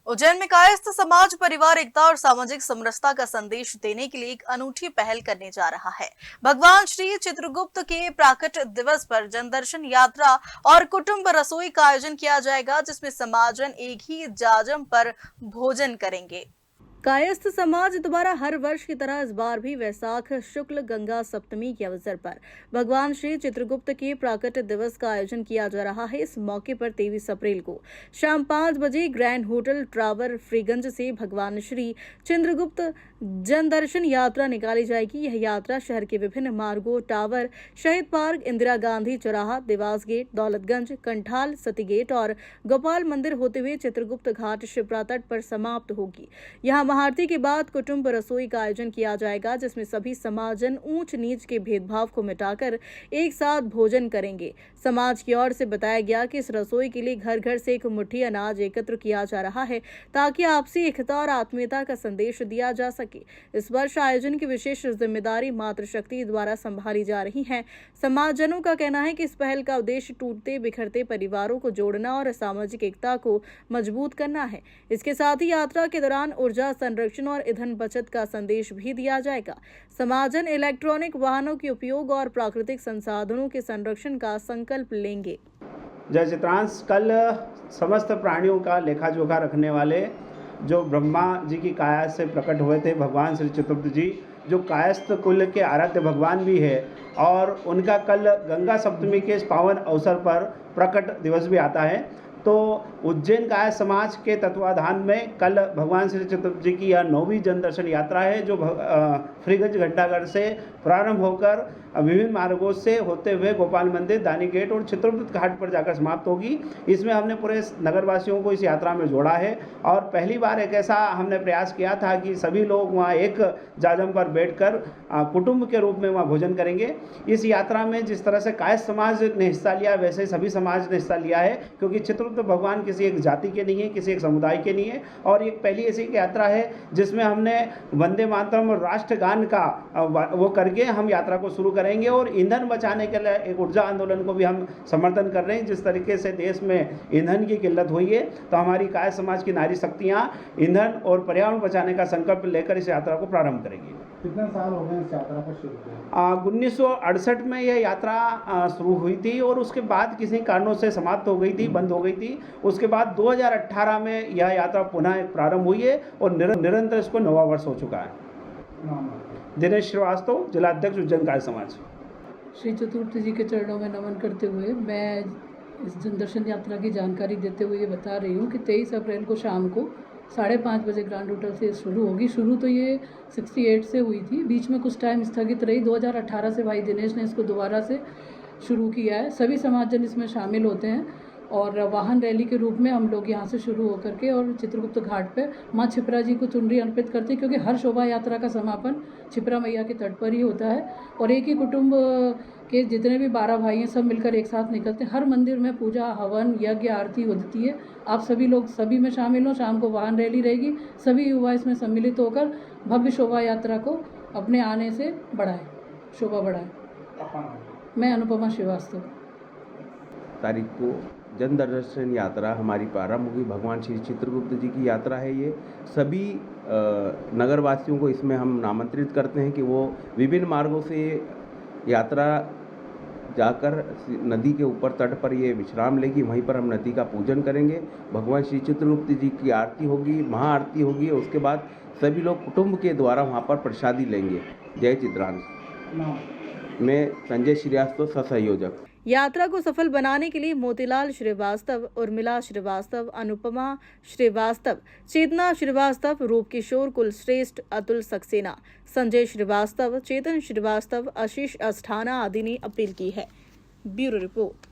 उज्जैन में कायस्थ समाज परिवार एकता और सामाजिक समरसता का संदेश देने के लिए एक अनूठी पहल करने जा रहा है। भगवान श्री चित्रगुप्त के प्राकट्य दिवस पर जनदर्शन यात्रा और कुटुंब रसोई का आयोजन किया जाएगा, जिसमें समाजजन एक ही जाजम पर भोजन करेंगे। कायस्थ समाज द्वारा हर वर्ष की तरह इस बार भी वैशाख शुक्ल गंगा सप्तमी के अवसर पर भगवान श्री चित्रगुप्त के प्राकट्य दिवस का आयोजन किया जा रहा है। इस मौके पर 23 अप्रैल को शाम 5 बजे ग्रैंड होटल टावर फ्रीगंज से भगवान श्री चित्रगुप्त जनदर्शन यात्रा निकाली जाएगी। यह यात्रा शहर के विभिन्न मार्गों टावर, शहीद पार्क, इंदिरा गांधी चौराहा, देवास गेट, दौलतगंज, कंठाल, सती गेट और गोपाल मंदिर होते हुए चित्रगुप्त घाट शिप्रा तट पर समाप्त होगी। यहाँ महाआरती के बाद कुटुंब रसोई का आयोजन किया जाएगा, जिसमें सभी समाजजन ऊंच नीच के भेदभाव को मिटाकर एक साथ भोजन करेंगे। समाज की ओर से बताया गया कि इस रसोई के लिए घर घर से एक मुट्ठी अनाज एकत्र किया जा रहा है, ताकि आपसी एकता और आत्मीयता का संदेश दिया जा सके। इस वर्ष आयोजन की विशेष जिम्मेदारी मातृशक्ति द्वारा संभाली जा रही है। समाजजनों का कहना है कि इस पहल का उद्देश्य टूटते बिखरते परिवारों को जोड़ना और सामाजिक एकता को मजबूत करना है। इसके साथ ही यात्रा के दौरान ऊर्जा संरक्षण और ईंधन बचत का संदेश भी दिया जाएगा। समाजजन इलेक्ट्रॉनिक वाहनों के उपयोग और प्राकृतिक संसाधनों के संरक्षण का संकल्प लेंगे। जय चित्रांश। कल समस्त प्राणियों का लेखा जोखा रखने वाले जो ब्रह्मा जी की काया से प्रकट हुए थे भगवान श्री चित्रगुप्त जी, जो कायस्थ कुल के आराध्य भगवान भी है, और उनका कल गंगा सप्तमी के इस पावन अवसर पर प्रकट दिवस भी आता है। तो उज्जैन काया समाज के तत्वाधान में कल भगवान श्री चित्रगुप्त जी की यह 9वीं जनदर्शन यात्रा है, जो फ्रीगंज घंटाघर से प्रारंभ होकर विभिन्न मार्गों से होते हुए गोपाल मंदिर, दानी गेट और चित्रगुप्त घाट पर जाकर समाप्त होगी। इसमें हमने पूरे नगरवासियों को इस यात्रा में जोड़ा है और पहली बार एक ऐसा हमने प्रयास किया था कि सभी लोग वहाँ एक जाजम पर बैठकर कुटुंब के रूप में वहाँ भोजन करेंगे। इस यात्रा में जिस तरह से कायस्थ समाज ने हिस्सा लिया, वैसे ही सभी समाज ने हिस्सा लिया है, क्योंकि चित्रगुप्त भगवान किसी एक जाति के नहीं है, किसी एक समुदाय के नहीं है। और एक पहली ऐसी यात्रा है जिसमें हमने वंदे मातरम और राष्ट्रगान का वो करके हम यात्रा को शुरू करेंगे। और ईंधन बचाने के लिए एक ऊर्जा आंदोलन को भी हम समर्थन कर रहे हैं। जिस तरीके से देश में ईंधन की किल्लत हुई है, तो हमारी काय समाज की नारी शक्तियाँ ईंधन और पर्यावरण बचाने का संकल्प लेकर इस यात्रा को प्रारंभ करेंगी। कितने साल हो गए इस यात्रा को शुरू किया? 1968 में यह यात्रा शुरू हुई थी और उसके बाद किसी कारणों से समाप्त हो गई थी, बंद हो गई थी। उसके बाद 2018 में यह यात्रा पुनः प्रारंभ हुई है और निरंतर इसको 9वां वर्ष हो चुका है। दिनेश श्रीवास्तव, जिलाध्यक्ष उज्जैन काय समाज। श्री चित्रगुप्त जी के चरणों में नमन करते हुए मैं इस जनदर्शन यात्रा की जानकारी देते हुए ये बता रही हूँ कि 23 अप्रैल को शाम को 5:30 बजे ग्रैंड होटल से शुरू होगी। शुरू तो ये 68 से हुई थी, बीच में कुछ टाइम स्थगित रही। 2018 से भाई दिनेश ने इसको दोबारा से शुरू किया है। सभी समाजजन इसमें शामिल होते हैं और वाहन रैली के रूप में हम लोग यहाँ से शुरू होकर के और चित्रगुप्त घाट पे माँ क्षिप्रा जी को चुनरी अर्पित करते हैं, क्योंकि हर शोभा यात्रा का समापन क्षिप्रा मैया के तट पर ही होता है। और एक ही कुटुंब के जितने भी 12 भाई हैं, सब मिलकर एक साथ निकलते हैं। हर मंदिर में पूजा, हवन, यज्ञ, आरती होती है। आप सभी लोग सभी में शामिल हो। शाम को वाहन रैली रहेगी। सभी युवा इसमें सम्मिलित होकर भव्य शोभा यात्रा को अपने आने से बढ़ाएं, शोभा बढ़ाएं। मैं अनुपमा श्रीवास्तव। तारीख को जनदर्शन यात्रा हमारी प्रारंभ होगी। भगवान श्री चित्रगुप्त जी की यात्रा है ये। सभी नगरवासियों को इसमें हम आमंत्रित करते हैं कि वो विभिन्न मार्गों से यात्रा जाकर नदी के ऊपर तट पर ये विश्राम लेगी। वहीं पर हम नदी का पूजन करेंगे। भगवान श्री चित्रगुप्त जी की आरती होगी, महाआरती होगी। उसके बाद सभी लोग कुटुंब के द्वारा वहाँ पर प्रसादी लेंगे। जय चित्रांश। मैं संजय श्रीवास्तव, सहसंयोजक। यात्रा को सफल बनाने के लिए मोतीलाल श्रीवास्तव, उर्मिला श्रीवास्तव, अनुपमा श्रीवास्तव, चेतना श्रीवास्तव, रूपकिशोर कुलश्रेष्ठ, अतुल सक्सेना, संजय श्रीवास्तव, चेतन श्रीवास्तव, आशीष अस्थाना आदि ने अपील की है। Bureau report.